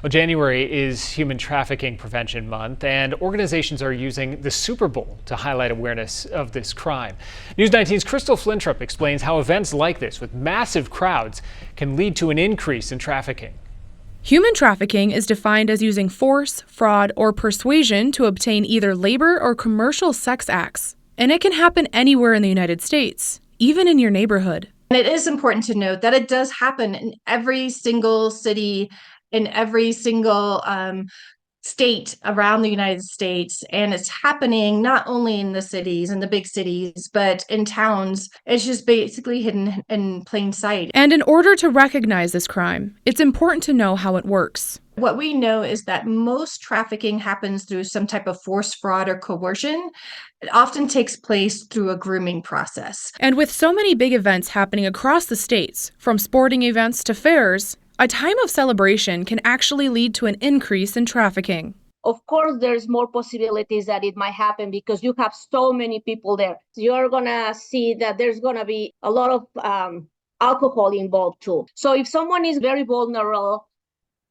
Well, January is Human Trafficking Prevention Month, and organizations are using the Super Bowl to highlight awareness of this crime. News 19's Crystal Flintrop explains how events like this, with massive crowds, can lead to an increase in trafficking. Human trafficking is defined as using force, fraud, or persuasion to obtain either labor or commercial sex acts. And it can happen anywhere in the United States, even in your neighborhood. And it is important to note that it does happen in every single city, in every single state around the United States. And it's happening not only in the cities, in the big cities, but in towns. It's just basically hidden in plain sight. And in order to recognize this crime, it's important to know how it works. What we know is that most trafficking happens through some type of force, fraud, or coercion. It often takes place through a grooming process. And with so many big events happening across the states, from sporting events to fairs, a time of celebration can actually lead to an increase in trafficking. Of course, there's more possibilities that it might happen because you have so many people there. You're going to see that there's going to be a lot of alcohol involved too. So if someone is very vulnerable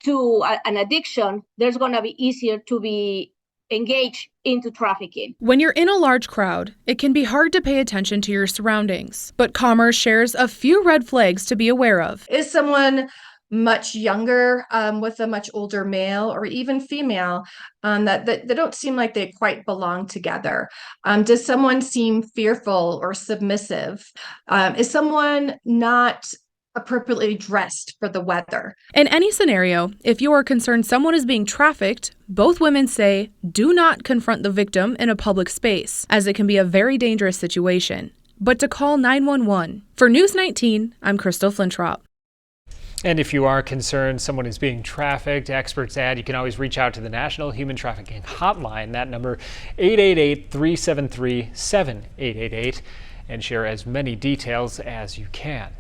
to an addiction, there's going to be easier to be engaged into trafficking. When you're in a large crowd, it can be hard to pay attention to your surroundings. But Commerce shares a few red flags to be aware of. Is someone much younger with a much older male or even female that they don't seem like they quite belong together? Does someone seem fearful or submissive? Is someone not appropriately dressed for the weather? In any scenario, if you are concerned someone is being trafficked, both women say do not confront the victim in a public space, as it can be a very dangerous situation, but to call 911. For News 19, I'm Crystal Flintrop. And if you are concerned someone is being trafficked, experts add you can always reach out to the National Human Trafficking Hotline, that number 888-373-7888, and share as many details as you can.